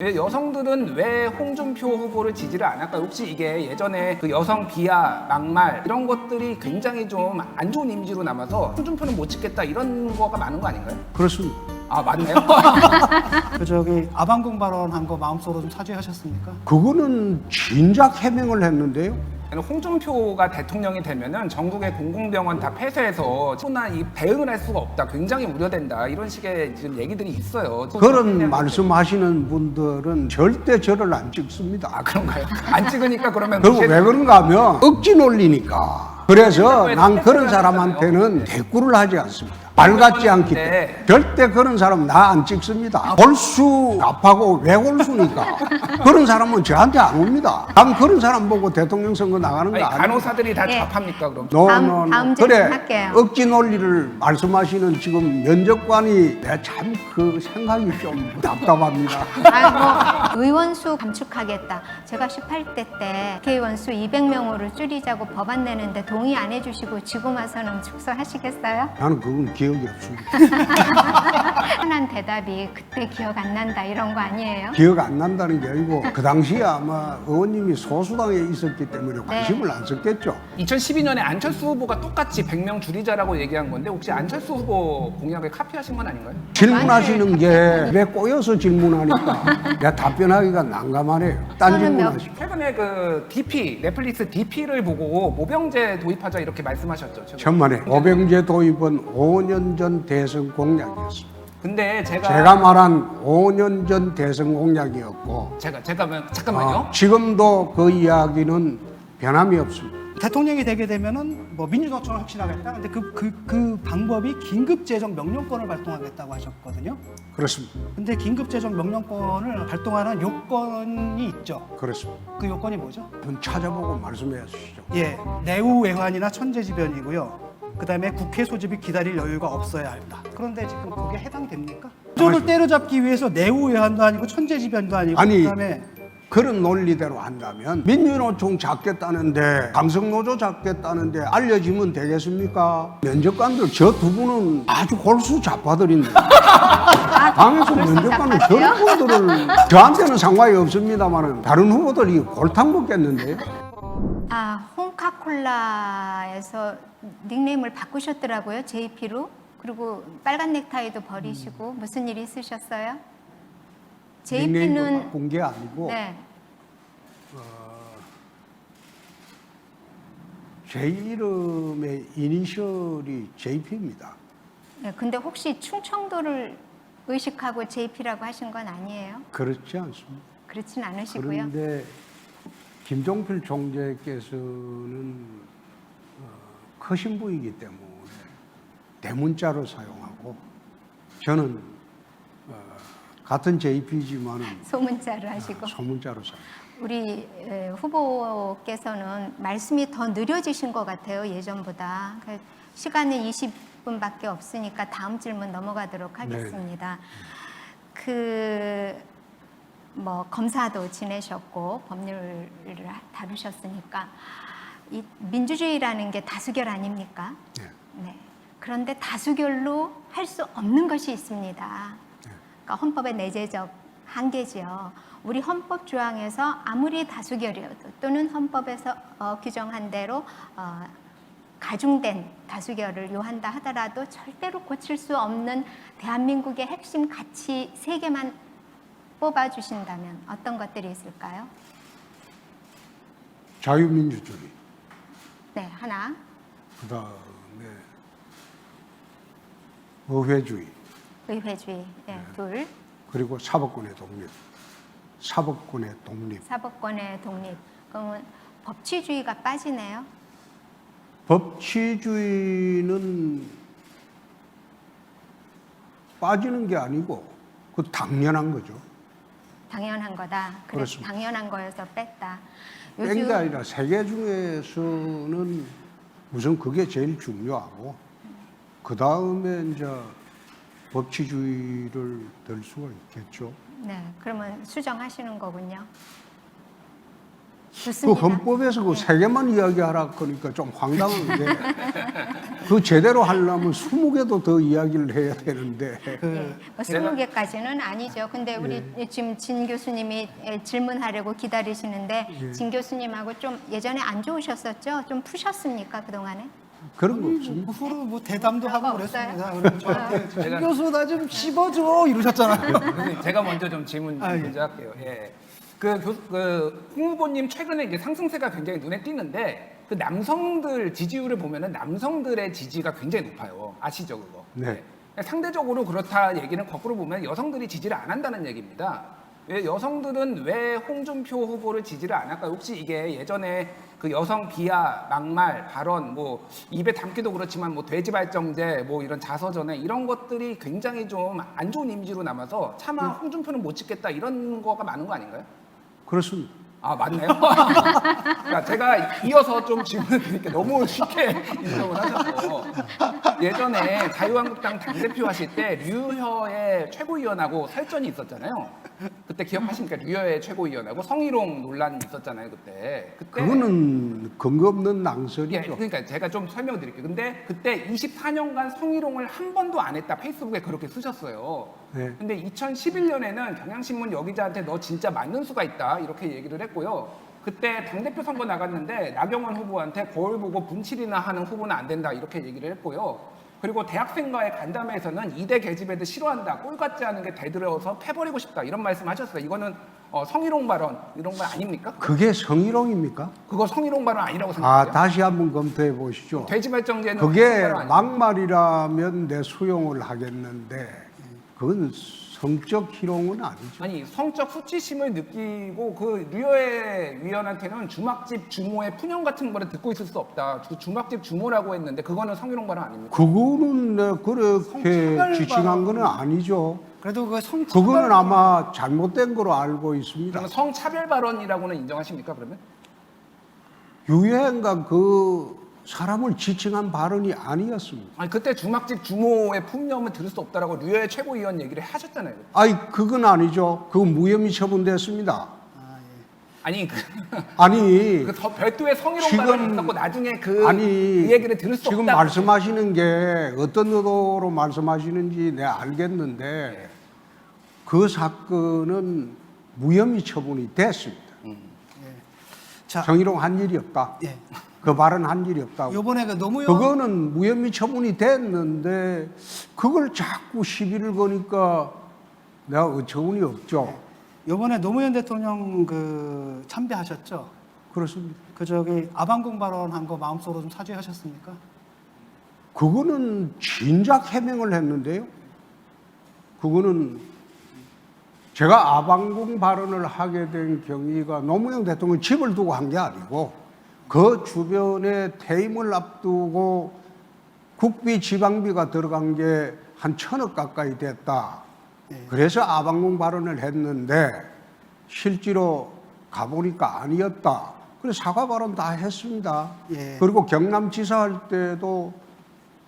여성들은 왜 홍준표 후보를 지지를 안 할까요? 혹시 이게 예전에 그 여성 비하, 막말 이런 것들이 굉장히 좀 안 좋은 이미지로 남아서 홍준표는 못 찍겠다 이런 거가 많은 거 아닌가요? 그렇습니다. 아 맞네요. 그 저기 아방궁 발언한 거 마음속으로 좀 사죄하셨습니까? 그거는 진작 해명을 했는데요. 홍준표가 대통령이 되면은 전국의 공공병원 다 폐쇄해서 코로나 이 대응을 할 수가 없다. 굉장히 우려된다. 이런 식의 지금 얘기들이 있어요. 그런 말씀하시는 분들은 절대 저를 안 찍습니다. 아 그런가요? 안 찍으니까 그러면 그리고 왜 그런가 하면 억지 논리니까. 그래서 난 그런 사람한테는 대꾸를 하지 않습니다. 말 같지 않기 때문에. 절대 그런 사람 나 안 찍습니다. 골수 압하고 외골수니까 그런 사람은 저한테 안 옵니다. 난 그런 사람 보고 대통령 선거 나가는 거 아니, 아니에요. 간호사들이 다 예. 좌파입니까 그럼? 다음 질문 그래 할게요. 억지 논리를 말씀하시는 지금 면접관이 내 참 그 생각이 좀 답답합니다. 아이고, 의원 수 감축하겠다. 제가 18대 때 국회의원 수 200명으로 줄이자고 법안 내는데 동의 안 해주시고 지금 와서는 축소하시겠어요? 나는 그건 기억이 없습니다. 편한 대답이 그때 기억 안 난다 이런 거 아니에요? 기억 안 난다는 게 아니고 그 당시에 아마 의원님이 소수당에 있었기 때문에 관심을 안 썼겠죠. 2012년에 안철수 후보가 똑같이 100명 줄이자라고 얘기한 건데 혹시 안철수 후보 공약을 카피하신 건 아닌가요? 질문하시는 게 왜 꼬여서 질문하니까 내가 답변하기가 난감하네요. 딴 저는 질문하시고. 최근에 그 DP, 넷플릭스 DP를 보고 모병제 도입하자 이렇게 말씀하셨죠. 최근에. 천만에 모병제 도입은 5년 전 대선 공약이었습니다. 근데 제가 말한 5년 전 대선 공약이었고 잠깐만요. 지금도 그 이야기는 변함이 없습니다. 대통령이 되게 되면은 뭐 민주노총을 혁신하겠다. 근데 그 방법이 긴급재정 명령권을 발동하겠다고 하셨거든요. 그렇습니다. 근데 긴급재정 명령권을 발동하는 요건이 있죠. 그렇습니다. 그 요건이 뭐죠? 한번 찾아보고 말씀해 주시죠. 예, 내후 외환이나 천재지변이고요. 그다음에 국회 소집이 기다릴 여유가 없어야 한다. 그런데 지금 그게 해당됩니까? 구조를 때려잡기 위해서 내후 외환도 아니고 천재지변도 아니고 아니, 그다음에 그런 논리대로 한다면 민주노총 잡겠다는데 강성노조 잡겠다는데 알려지면 되겠습니까? 면접관들 저 두 분은 아주 골수 좌파들인데 당에서 면접관은 저런 분들을 저한테는 상관이 없습니다만 다른 후보들이 골탕 먹겠는데요. 아, 홍카콜라에서 닉네임을 바꾸셨더라고요. JP로. 그리고 빨간 넥타이도 버리시고 무슨 일 있으셨어요? 닉네임을 JP는 바꾼 게 아니고 네. 제 이름의 이니셜이 JP입니다. 네. 근데 혹시 충청도를 의식하고 JP라고 하신 건 아니에요? 그렇지 않습니다. 그렇진 않으시고요. 그런데 김종필 총재께서는 크신 분이기 때문에 대문자로 사용하고 저는 같은 JP지만은 소문자를 하시고. 소문자로 사용. 우리 후보께서는 말씀이 더 느려지신 것 같아요. 예전보다. 시간은 20분밖에 없으니까 다음 질문 넘어가도록 하겠습니다. 뭐 검사도 지내셨고 법률을 다루셨으니까 이 민주주의라는 게 다수결 아닙니까? 네. 네. 그런데 다수결로 할 수 없는 것이 있습니다. 그러니까 헌법의 내재적 한계지요. 우리 헌법 조항에서 아무리 다수결이어도 또는 헌법에서 규정한 대로 가중된 다수결을 요한다 하더라도 절대로 고칠 수 없는 대한민국의 핵심 가치 3개만 뽑아주신다면 어떤 것들이 있을까요? 자유민주주의, 네, 하나. 그다음에 의회주의, 의회주의, 네, 둘. 그리고 사법권의 독립. 사법권의 독립. 사법권의 독립. 그러면 법치주의가 빠지네요. 법치주의는 빠지는 게 아니고 그 당연한 거죠. 당연한 거다. 그래서 그렇습니다. 당연한 거여서 뺐다. 뺀 게 아니라 세계 중에서는 우선 그게 제일 중요하고 그 다음에 이제 법치주의를 들 수가 있겠죠. 네, 그러면 수정하시는 거군요. 그 좋습니다. 헌법에서 그 세 개만 이야기하라 그러니까 좀 황당한 게 그 제대로 하려면 20개도 더 이야기를 해야 되는데 네, 뭐 20개까지는 아니죠. 근데 우리 지금 진 교수님이 질문하려고 기다리시는데 진 교수님하고 좀 예전에 안 좋으셨었죠? 좀 푸셨습니까 그동안에? 그런 거 없습니다. 그 후로 뭐 대담도 하고 없어요? 그랬습니다. 그리고 저한테 진 제가- 교수 나 좀 씹어줘 이러셨잖아요. 선생님, 제가 먼저 좀 질문 아, 예. 먼저 할게요. 예. 홍 후보님 최근에 이제 상승세가 굉장히 눈에 띄는데 그 남성들 지지율을 보면은 남성들의 지지가 굉장히 높아요. 아시죠 그거? 네. 상대적으로 그렇다 얘기는 거꾸로 보면 여성들이 지지를 안 한다는 얘기입니다. 왜 여성들은 왜 홍준표 후보를 지지를 안 할까요? 혹시 이게 예전에 그 여성 비하, 막말, 발언, 뭐 입에 담기도 그렇지만 뭐 돼지발정제, 뭐 이런 자서전에 이런 것들이 굉장히 좀 안 좋은 이미지로 남아서 차마 홍준표는 못 찍겠다 이런 거가 많은 거 아닌가요? 그렇습니다. 아 맞네요. 그러니까 제가 이어서 좀 질문을 드릴게요. 너무 쉽게 인정을 하셔서 예전에 자유한국당 당대표 하실 때 류혀의 최고위원하고 설전이 있었잖아요. 그때 기억하십니까? 류혀의 최고위원하고 성희롱 논란이 있었잖아요. 그때 그거는 근거 없는 예, 낭설이죠. 그러니까 제가 좀 설명드릴게요. 근데 그때 24년간 성희롱을 한 번도 안 했다 페이스북에 그렇게 쓰셨어요. 네. 근데 2011년에는 경향신문 여기자한테 너 진짜 맞는 수가 있다 이렇게 얘기를 했고요. 그때 당대표 선거 나갔는데 나경원 후보한테 거울 보고 분칠이나 하는 후보는 안 된다 이렇게 얘기를 했고요. 그리고 대학생과의 간담회에서는 2대 계집애들 싫어한다, 꼴 같지 않은 게 대들어서 패버리고 싶다 이런 말씀하셨어요. 이거는 성희롱 발언 이런 거 아닙니까? 그게 성희롱입니까? 그거 성희롱 발언 아니라고 아, 생각해요? 다시 한번 검토해 보시죠. 돼지발정제는 그게 성희롱 발언 아닙니까? 막말이라면 내 수용을 하겠는데 그건 성적 희롱은 아니죠. 아니 성적 수치심을 느끼고 그 류여의 위원한테는 주막집 주모의 푸념 같은 거를 듣고 있을 수 없다. 주막집 주모라고 했는데 그거는 성희롱 발언 아닙니까? 그거는 내가 그렇게 성차별 지칭한 거는 아니죠. 그래도 그 그거는 아마 잘못된 거로 알고 있습니다. 그러면 성차별 발언이라고는 인정하십니까 그러면? 유해인가 그 사람을 지칭한 발언이 아니었습니다. 아니 그때 주막집 주모의 푸념을 들을 수 없다라고 류여의 최고위원 얘기를 하셨잖아요. 아니 그건 아니죠. 그건 무혐의 처분됐습니다. 아니 아니 그 별도의 성희롱 지금- 발언이 있었고 나중에 그 아니 얘기를 들을 수 지금 없다. 말씀하시는 게 어떤 의도로 말씀하시는지 내가 알겠는데 그 사건은 무혐의 처분이 됐습니다. 자, 성희롱 한 일이 없다. 예. 그 발언 한 일이 없다고. 요번에 그 노무현 그거는 무혐의 처분이 됐는데 그걸 자꾸 시비를 거니까 내가 어처구니 없죠. 요번에 노무현 대통령 그 참배하셨죠? 그렇습니다. 그 저기 아방궁 발언한 거 마음속으로 좀 사죄하셨습니까? 그거는 진작 해명을 했는데요. 그거는 제가 아방궁 발언을 하게 된 경위가 노무현 대통령 집을 두고 한 게 아니고 그 주변에 퇴임을 앞두고 국비 지방비가 들어간 게 한 1,000억 가까이 됐다. 그래서 아방궁 발언을 했는데 실제로 가보니까 아니었다. 그래서 사과 발언 다 했습니다. 예. 그리고 경남지사 할 때도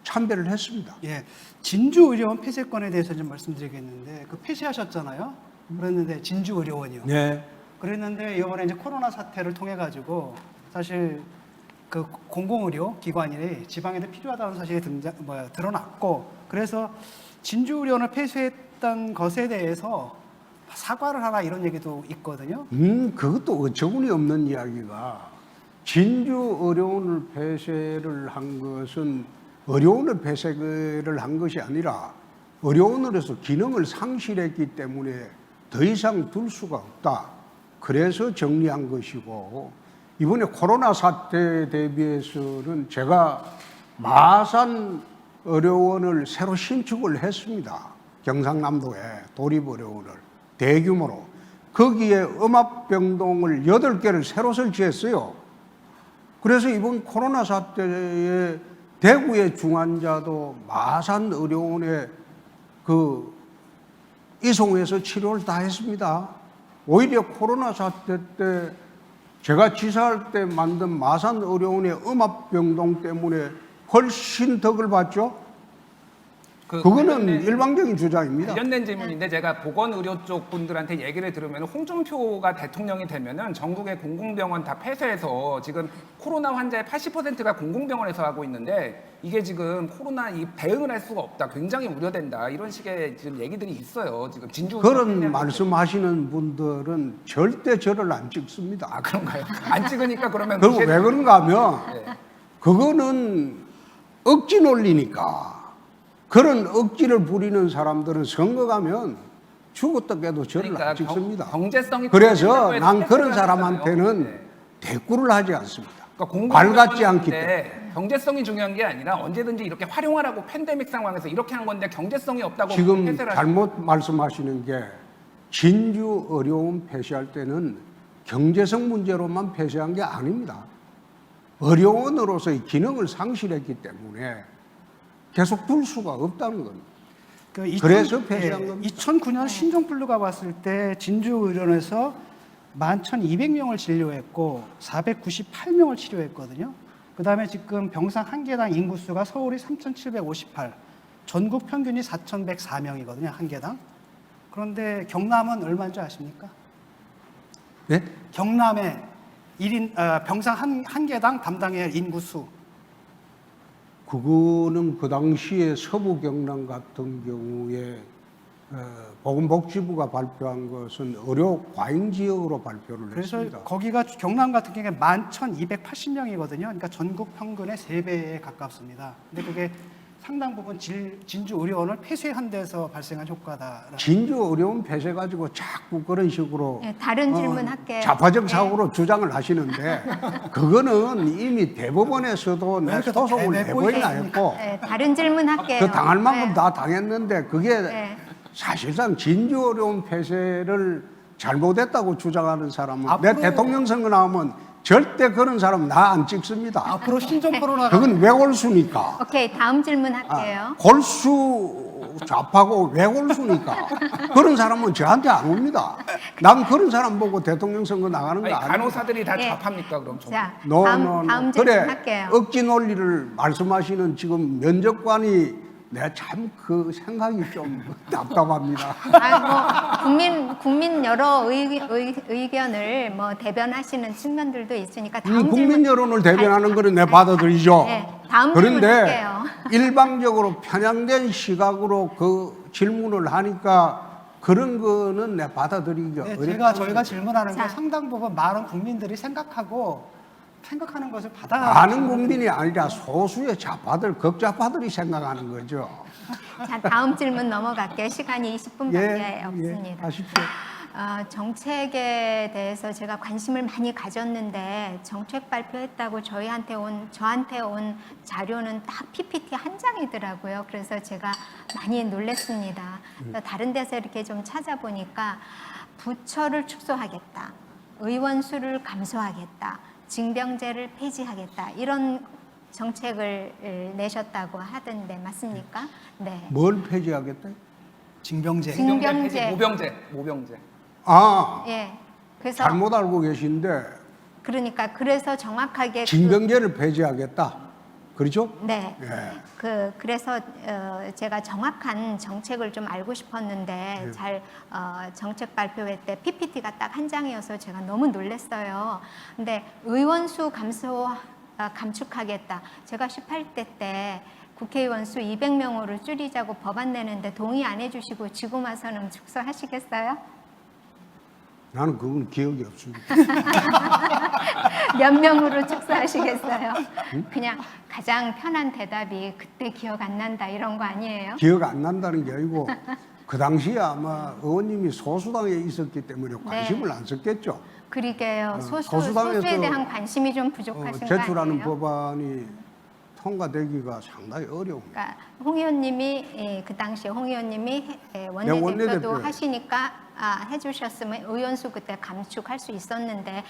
참배를 했습니다. 예. 진주 의료원 폐쇄권에 대해서 좀 말씀드리겠는데 그 폐쇄하셨잖아요. 그랬는데 진주 의료원이요. 네. 그랬는데 이번에 이제 코로나 사태를 통해 가지고 사실 그 공공의료 기관이 지방에도 필요하다는 사실이 드러났고 그래서 진주 의료원을 폐쇄했던 것에 대해서 사과를 하라 이런 얘기도 있거든요. 그것도 어처구니 없는 이야기가 진주 의료원을 폐쇄를 한 것은 의료원을 폐쇄를 한 것이 아니라 의료원으로서 기능을 상실했기 때문에 더 이상 둘 수가 없다. 그래서 정리한 것이고 이번에 코로나 사태 대비해서는 제가 마산 의료원을 새로 신축을 했습니다. 경상남도에 도립의료원을 대규모로 거기에 음압병동을 8개를 새로 설치했어요. 그래서 이번 코로나 사태에 대구의 중환자도 마산 의료원에 그 이송해서 치료를 다 했습니다. 오히려 코로나 사태 때 제가 지사할 때 만든 마산 의료원의 음압병동 때문에 훨씬 덕을 봤죠. 그거는 일방적인 주장입니다. 관련된 질문인데 제가 보건의료 쪽 분들한테 얘기를 들으면 홍준표가 대통령이 되면은 전국의 공공병원 다 폐쇄해서 지금 코로나 환자의 80%가 공공병원에서 하고 있는데 이게 지금 코로나 이 대응을 할 수가 없다. 굉장히 우려된다. 이런 식의 지금 얘기들이 있어요. 지금 진주 그런 말씀하시는 분들은 절대 저를 안 찍습니다. 아 그런가요? 안 찍으니까 그러면 그리고 왜 그런가 하면 네. 그거는 억지 논리니까. 그런 억지를 부리는 사람들은 선거 가면 죽었다 깨도 저를 그러니까 안 찍습니다. 경제성이 그래서 필요해서 난 그런 패스를 사람한테는 하잖아요. 네. 대꾸를 하지 않습니다. 그러니까 말 같지 않기 때문에. 경제성이 중요한 게 아니라 언제든지 이렇게 활용하라고 팬데믹 상황에서 이렇게 한 건데 경제성이 없다고 지금 폐쇄를 잘못 말씀하시는 게 진주 의료원 폐쇄할 때는 경제성 문제로만 폐쇄한 게 아닙니다. 의료원으로서의 기능을 상실했기 때문에 계속 둘 수가 없다는 겁니다. 그래서 폐쇄한 겁니다. 2009년 신종플루가 왔을 때 진주의료원에서 11,200명을 진료했고 498명을 치료했거든요. 그다음에 지금 병상 한 개당 인구수가 서울이 3,758, 전국 평균이 4,104명이거든요. 한 개당. 그런데 경남은 얼마인 줄 아십니까? 네? 경남의 병상 한 개당 담당해야 할 인구수. 그거는 그 당시에 서부 경남 같은 경우에 보건복지부가 발표한 것은 의료 과잉 지역으로 발표를 그래서 했습니다. 거기가 경남 같은 경우에 11,280명이거든요. 그러니까 전국 평균의 3배에 가깝습니다. 근데 그게 상당 부분 진주 의료원을 폐쇄한 데서 발생한 효과다. 진주 의료원 폐쇄 가지고 자꾸 그런 식으로 네, 다른 질문 할게요. 좌파적 네. 사고로 주장을 하시는데 그거는 이미 대법원에서도 내 그래서 소송을 내버리나 했고 네, 다른 질문 할게요. 그 당할 만큼 네. 다 당했는데 그게 네. 사실상 진주 의료원 폐쇄를 잘못했다고 주장하는 사람은 내 앞으로- 대통령 선거 나오면 절대 그런 사람 나 안 찍습니다. 앞으로 신종 코로나가 그건 외골수니까. 오케이, 다음 질문 할게요. 골수 좌파고 외골수니까 그런 사람은 저한테 안 옵니다. 난 그런 사람 보고 대통령 선거 나가는 거 아니, 아닙니다. 간호사들이 다 예. 좌파입니까 그럼? 자, 노, 다음, 노, 노. 다음 질문 그래 할게요. 억지 논리를 말씀하시는 지금 면접관이 내가 참 그 생각이 좀 답답합니다. 국민 여러 의견을 뭐 대변하시는 측면들도 있으니까 다음 국민 질문. 여론을 대변하는 거는 내 받아들이죠. 네, 다음 질문 그런데 할게요. 일방적으로 편향된 시각으로 그 질문을 하니까 그런 거는 내 받아들이기 네, 어렵다. 저희가 질문하는 자. 게 상당 부분 많은 국민들이 생각하는 것을 받아. 많은 국민이 아니라 소수의 좌파들, 극좌파들이 생각하는 거죠. 자, 다음 질문 넘어갈게요. 시간이 20분밖에 없습니다. 하십시오. 정책에 대해서 제가 관심을 많이 가졌는데 정책 발표했다고 저한테 온 자료는 딱 PPT 한 장이더라고요. 그래서 제가 많이 놀랐습니다. 다른 데서 이렇게 좀 찾아보니까 부처를 축소하겠다, 의원 수를 감소하겠다, 징병제를 폐지하겠다 이런 정책을 내셨다고 하던데 맞습니까? 네. 뭘 폐지하겠다? 징병제. 징병제. 모병제. 아, 예. 그래서 잘못 알고 계신데 그러니까 그래서 정확하게 징병제를 폐지하겠다. 그렇죠? 네. 예. 그래서 제가 정확한 정책을 좀 알고 싶었는데 잘 정책 발표회 때 PPT가 딱 한 장이어서 제가 너무 놀랐어요. 근데 의원 수 감축하겠다. 제가 18대 때 국회의원 수 200명으로 줄이자고 법안 내는데 동의 안 해주시고 지금 와서는 축소하시겠어요? 나는 그건 기억이 없습니다. 몇 명으로 축소하시겠어요? 그냥 가장 편한 대답이 그때 기억 안 난다 이런 거 아니에요? 기억 안 난다는 게 아니고 그 당시에 아마 의원님이 소수당에 있었기 때문에 관심을 안 썼겠죠. 그러게요. 소수당에서 소수에 대한 관심이 좀 부족하신 거 제출하는 아니에요? 법안이 통과되기가 상당히 어려운. 그러니까 홍 의원님이 그 당시에 홍 의원님이 원내대표도 원내대표. 하시니까 해주셨으면 의원수 그때 감축할 수 있었는데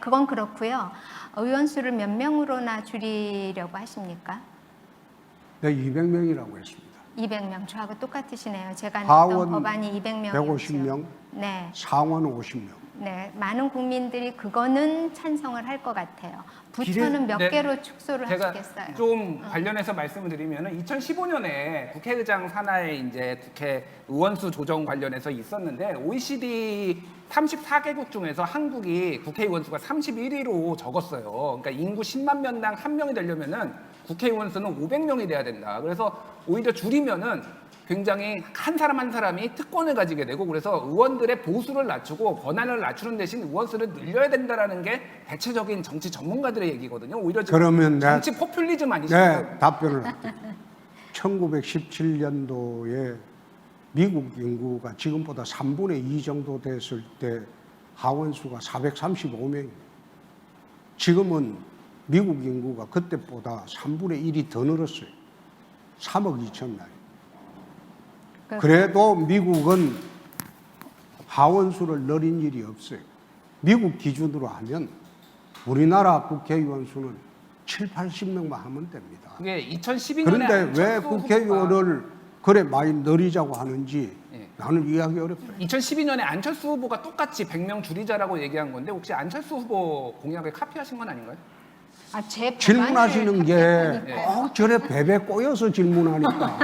그건 그렇고요. 의원수를 몇 명으로나 줄이려고 하십니까? 네, 200명이라고 했습니다. 200명. 저하고 똑같으시네요. 제가 냈던 하원 법안이 200명이었죠. 150명, 네. 상원 50명. 네, 많은 국민들이 그거는 찬성을 할 것 같아요. 부처는 몇 네, 개로 축소를 제가 하시겠어요? 좀 관련해서 말씀을 드리면은 2015년에 국회의장 산하에 이제 국회 의원수 조정 관련해서 있었는데 OECD 34개국 중에서 한국이 국회의원 수가 31위로 적었어요. 그러니까 인구 10만 명당 한 명이 되려면은 국회의원 수는 500명이 돼야 된다. 그래서 오히려 줄이면은 굉장히 한 사람 한 사람이 특권을 가지게 되고 그래서 의원들의 보수를 낮추고 권한을 낮추는 대신 의원 수를 늘려야 된다라는 게 대체적인 정치 전문가들의 얘기거든요. 오히려 지금 그러면 정치 포퓰리즘 아니실까요? 네, 답변을 할게요. 1917년도에 미국 인구가 지금보다 3분의 2 정도 됐을 때 하원수가 435명입니다. 지금은 미국 인구가 그때보다 3분의 1이 더 늘었어요. 3억 2천 날. 그래도 미국은 하원수를 늘린 일이 없어요. 미국 기준으로 하면 우리나라 국회의원 수는 7, 80명만 하면 됩니다. 그게 2012년에 그런데 왜 국회의원을 그래 많이 늘리자고 하는지 예. 나는 이해하기 어렵다. 2012년에 안철수 후보가 똑같이 100명 줄이자라고 얘기한 건데 혹시 안철수 후보 공약을 카피하신 건 아닌가요? 제 질문하시는 게 네. 저래 베베 꼬여서 질문하니까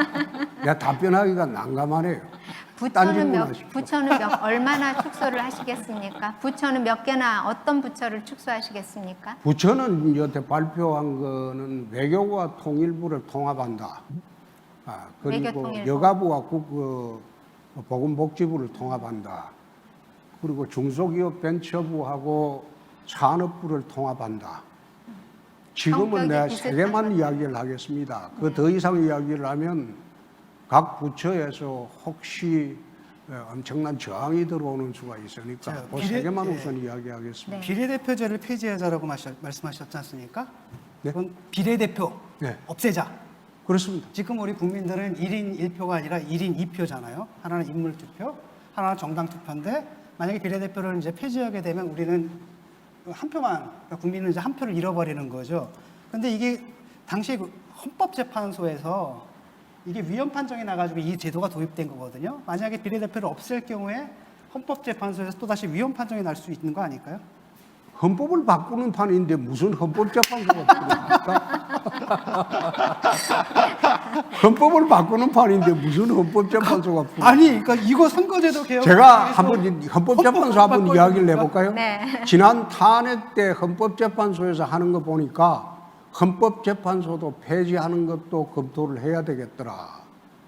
야 답변하기가 난감하네요. 딴 질문하십시오. 부처는 얼마나 축소를 하시겠습니까? 부처는 몇 개나 어떤 부처를 축소하시겠습니까? 부처는 여태 발표한 거는 외교와 통일부를 통합한다. 외교 그리고 통일부. 여가부와 보건복지부를 통합한다. 그리고 중소기업 벤처부하고 산업부를 통합한다. 지금은 성격이 내가 비슷한 3개만 이야기를 하겠습니다. 그 더 이상 이야기를 하면 각 부처에서 혹시 엄청난 저항이 들어오는 수가 있으니까 자, 그 3개만 예. 우선 이야기하겠습니다. 네. 비례대표제를 폐지하자라고 말씀하셨지 않습니까? 네. 그건 비례대표 네. 없애자. 그렇습니다. 지금 우리 국민들은 1인 1표가 아니라 1인 2표잖아요. 하나는 인물 투표, 하나는 정당 투표인데 만약에 비례대표를 이제 폐지하게 되면 우리는 한 표만, 그러니까 국민은 이제 한 표를 잃어버리는 거죠. 근데 이게 당시 헌법재판소에서 이게 위헌 판정이 나가지고 이 제도가 도입된 거거든요. 만약에 비례대표를 없앨 경우에 헌법재판소에서 또다시 위헌 판정이 날 수 있는 거 아닐까요? 헌법을 바꾸는 판인데 무슨 헌법재판소가 필요합니까? 헌법을 바꾸는 판인데 무슨 헌법재판소가 필요합니까? 아니, 그러니까 이거 선거제도 개혁. 제가 한번 헌법재판소 한번 바꿔야 이야기를 됩니까? 해볼까요? 네. 지난 탄핵 때 헌법재판소에서 하는 거 보니까 헌법재판소도 폐지하는 것도 검토를 해야 되겠더라.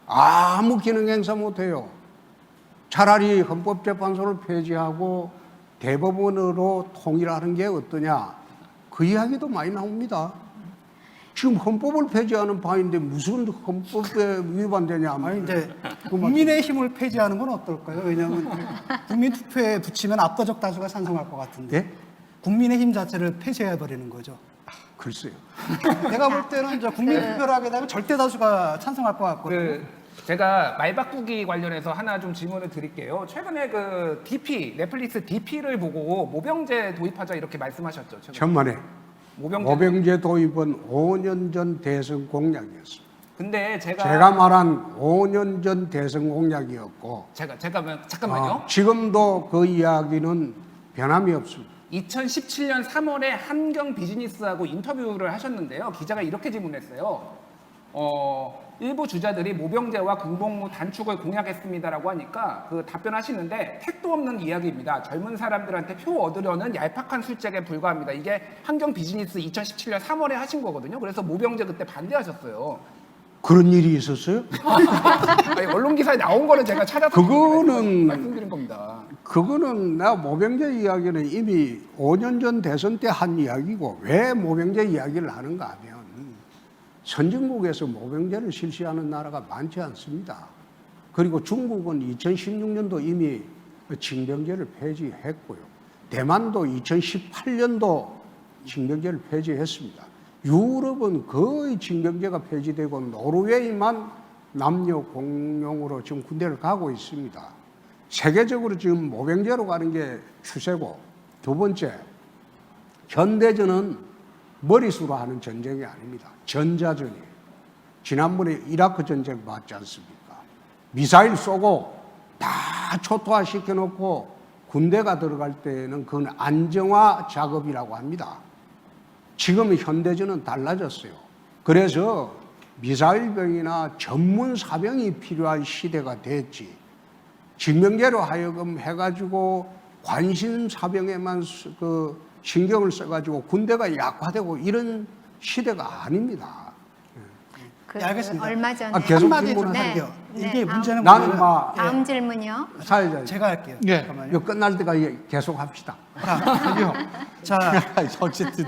아무 기능 행사 못해요. 차라리 헌법재판소를 폐지하고 대법원으로 통일하는 게 어떠냐. 그 이야기도 많이 나옵니다. 지금 헌법을 폐지하는 바인데 무슨 헌법에 위반되냐. 아니 이제 국민의힘을 폐지하는 건 어떨까요? 왜냐하면 국민투표에 붙이면 압도적 다수가 찬성할 것 같은데 예? 국민의힘 자체를 폐지해 버리는 거죠. 글쎄요. 내가 볼 때는 이제 국민투표를 하게 되면 절대 다수가 찬성할 것 같거든요. 제가 말 바꾸기 관련해서 하나 좀 질문을 드릴게요. 최근에 그 DP, 넷플릭스 DP를 보고 모병제 도입하자 이렇게 말씀하셨죠. 최근에. 천만에 모병제. 모병제 도입은 5년 전 대선 공약이었습니다. 근데 제가 말한 5년 전 대선 공약이었고 잠깐만요. 지금도 그 이야기는 변함이 없습니다. 2017년 3월에 한경 비즈니스하고 인터뷰를 하셨는데요. 기자가 이렇게 질문했어요. 일부 주자들이 모병제와 군복무 단축을 공약했습니다라고 하니까 그 답변하시는데 택도 없는 이야기입니다. 젊은 사람들한테 표 얻으려는 얄팍한 술책에 불과합니다. 이게 한경 비즈니스 2017년 3월에 하신 거거든요. 그래서 모병제 그때 반대하셨어요. 그런 일이 있었어요? 아니, 언론 기사에 나온 거는 제가 찾아서 말씀드린 겁니다. 그거는 나 모병제 이야기는 이미 5년 전 대선 때 한 이야기고 왜 모병제 이야기를 하는가 하면 선진국에서 모병제를 실시하는 나라가 많지 않습니다. 그리고 중국은 2016년도 이미 징병제를 폐지했고요. 대만도 2018년도 징병제를 폐지했습니다. 유럽은 거의 징병제가 폐지되고 노르웨이만 남녀 공용으로 지금 군대를 가고 있습니다. 세계적으로 지금 모병제로 가는 게 추세고, 두 번째, 현대전은 머릿수로 하는 전쟁이 아닙니다. 전자전이에요. 지난번에 이라크 전쟁 봤지 않습니까? 미사일 쏘고 다 초토화 시켜놓고 군대가 들어갈 때는 그건 안정화 작업이라고 합니다. 지금의 현대전은 달라졌어요. 그래서 미사일병이나 전문 사병이 필요한 시대가 됐지. 징병제로 하여금 해가지고 관심 사병에만 신경을 써가지고 군대가 약화되고 이런 시대가 아닙니다. 그 네, 알겠습니다. 얼마 전에 계속 한마디 좀 질문하세요. 할게요. 네, 이게 문제는 나는 뭐냐면 막 다음 질문이요. 사회자 제가 할게요. 예. 잠깐만요. 이거 끝날 때까지 계속 합시다. 아니요. 자, 어쨌든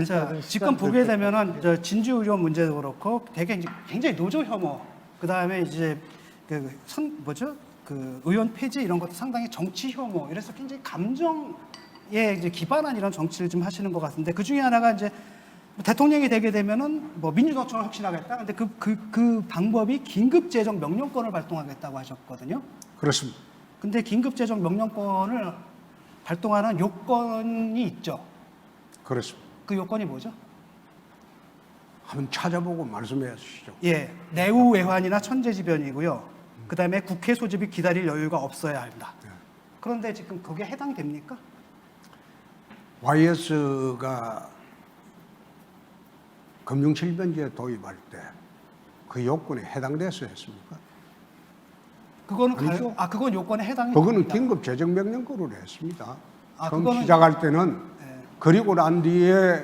자, 지금 보게 되면은 저 진주 의료 문제도 그렇고 되게 이제 굉장히 노조 혐오, 그 다음에 이제 그 의원 폐지 이런 것도 상당히 정치 혐오, 이래서 굉장히 감정에 이제 기반한 이런 정치를 좀 하시는 것 같은데, 그 중에 하나가 이제 대통령이 되게 되면은 뭐 민주노총을 혁신하겠다. 근데 그 방법이 긴급재정 명령권을 발동하겠다고 하셨거든요. 그렇습니다. 근데 긴급재정 명령권을 발동하는 요건이 있죠. 그렇습니다. 그 요건이 뭐죠? 한번 찾아보고 말씀해 주시죠. 예, 내후 외환이나 천재지변이고요. 그 다음에 국회 소집이 기다릴 여유가 없어야 한다. 그런데 지금 거기에 해당됩니까? YS가 금융실변제 도입할 때 그 요건에 해당돼서 했습니까? 그거는 아니죠. 그건 요건에 해당이 그거는 됩니다. 긴급 재정명령권으로 했습니다. 처음 그거는- 시작할 때는 예. 그리고 난 뒤에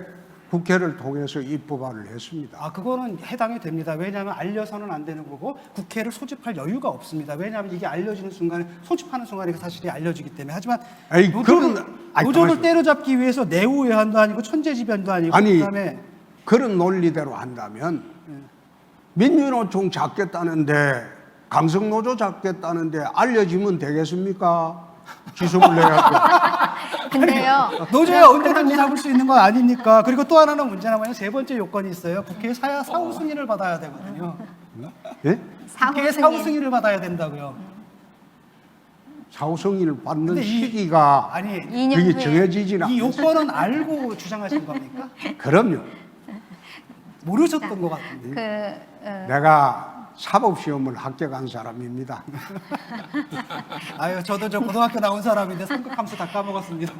국회를 통해서 입법화를 했습니다. 그거는 해당이 됩니다. 왜냐하면 알려서는 안 되는 거고 국회를 소집할 여유가 없습니다. 왜냐하면 이게 알려지는 순간에 소집하는 순간에 그 사실이 알려지기 때문에. 하지만 에이, 노조를 가만히 때려잡기 위해서 내후 외환도 아니고 천재지변도 아니고 아니, 그다음에 그런 논리대로 한다면 민주노총 잡겠다는데 강성노조 잡겠다는데 알려지면 되겠습니까? 지소를 내야죠. 근데요. 노조야 언제든지 잡을 수 있는 건 아니니까. 그리고 또 하나는 문제는 뭐냐면 세 번째 요건이 있어요. 국회에 사후 승인을 받아야 되거든요. 예? 국회에 사후 승인을 받아야 된다고요. 사후 승인을 받는 근데 시기가 아니 2년 그게 후에 정해지지는 이 않습니다. 요건은 알고 주장하신 겁니까? 그럼요. 모르셨던 것 같은데. 내가 사법시험을 합격한 사람입니다. 아유, 저도 저 고등학교 나온 사람인데 삼각함수 다 까먹었습니다.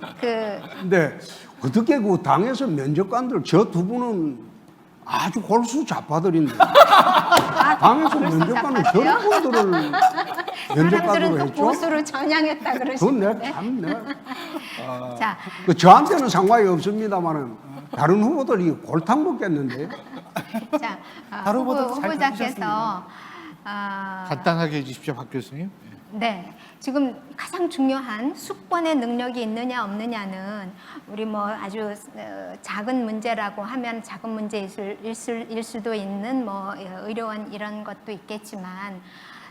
근데 어떻게 그 당에서 면접관들 저 두 분은 아주 골수 좌파들인데 당에서 면접관을 저런 분들을 면접관으로 사람들은 또 했죠? 보수를 전향했다 그건 그러시는데. 내가 참 내가 자, 저한테는 상관이 없습니다만은 다른 후보들이 골탕 먹겠는데요. 자, 다른 후보도 잘 후보자께서 간단하게 해주십시오, 박 교수님. 네, 지금 가장 중요한 숙번의 능력이 있느냐 없느냐는 우리 뭐 아주 작은 문제라고 하면 작은 문제일 수도 있는 뭐 의료원 이런 것도 있겠지만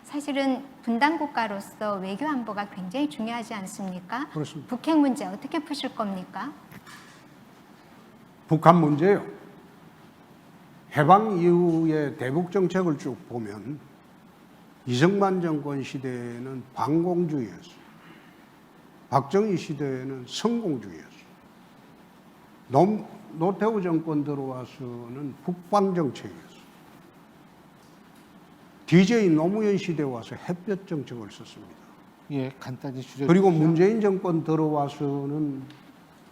사실은 분단 국가로서 외교 안보가 굉장히 중요하지 않습니까? 그렇습니다. 북핵 문제 어떻게 푸실 겁니까? 북한 문제요. 해방 이후의 대북 정책을 쭉 보면 이승만 정권 시대에는 반공주의였어요. 박정희 시대에는 성공주의였어요. 노태우 정권 들어와서는 북방 정책이었어요. DJ 노무현 시대 와서 햇볕 정책을 썼습니다. 예, 간단히 줄여. 그리고 문재인 정권 들어와서는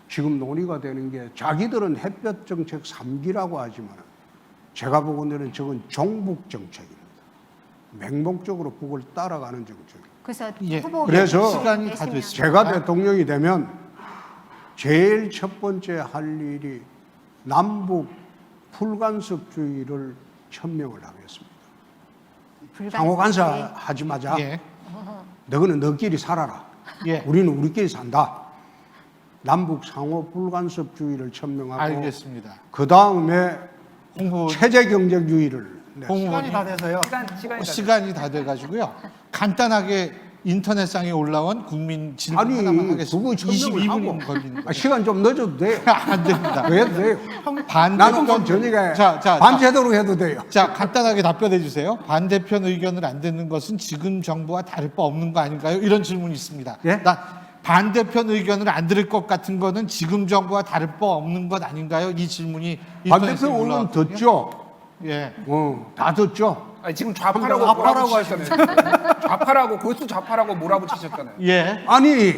지금 논의가 되는 게 자기들은 햇볕 정책 3기라고 하지만 제가 보기에는 저건 종북 정책입니다. 맹목적으로 북을 따라가는 정책입니다. 그래서 예, 후보 그래서 시간이 다 되시면 됐습니다. 제가 대통령이 되면 제일 첫 번째 할 일이 남북 풀간섭주의를 천명을 하겠습니다. 상호 간섭하지 마자. 예, 너희는 너끼리 살아라. 예, 우리는 우리끼리 산다. 남북 상호 불간섭주의를 천명하고 알겠습니다. 그 다음에 홍보 체제 경제주의를 시간이 다 돼서요. 시간이 다 돼가지고요. 간단하게 인터넷상에 올라온 국민 질문 아니 하나만 그거 하겠습니다. 천명을 하고 22분 걸리는 거예요. 시간 좀 늦어도 돼요. 안 됩니다. 왜 해도 돼요? 나는 좀 저녁에 밤새도록 해도 돼요. 자, 간단하게 답변해 주세요. 반대편 의견을 안 듣는 것은 지금 정부와 다를 바 없는 거 아닌가요? 이런 질문이 있습니다. 예? 반대편 의견을 안 들을 것 같은 거는 지금 정부와 다를 바 없는 것 아닌가요? 이 질문이 반대편 인터넷에 언론 올라왔거든요. 듣죠. 예. 다 듣죠. 아니, 지금 좌파라고 좌파라고 몰아붙이셨잖아요. 좌파라고 골수 좌파라고 몰아붙이셨잖아요. 예. 아니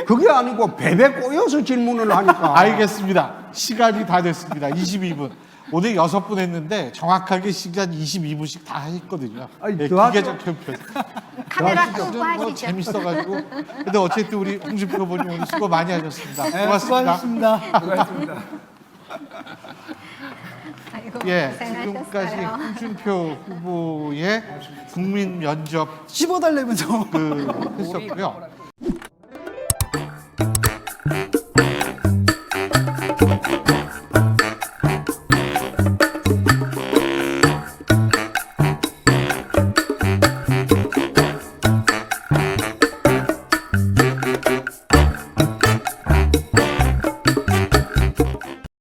그게 아니고 베베 꼬여서 질문을 하니까 알겠습니다. 시간이 다 됐습니다. 22분. 오늘 6분 했는데 정확하게 시간 22분씩 다 했거든요. 아니, 예, 더 기계적 편편. 카메라 뭐 끄고 하시죠. 재밌어가지고. 근데 어쨌든 우리 홍준표 후보님 오늘 수고 많이 하셨습니다. 네, 고맙습니다. 수고하셨습니다. 수고하셨습니다. 아이고, 예, 지금까지 고생하셨어요. 홍준표 후보의 국민 면접 15달래면 좀. 했었고요.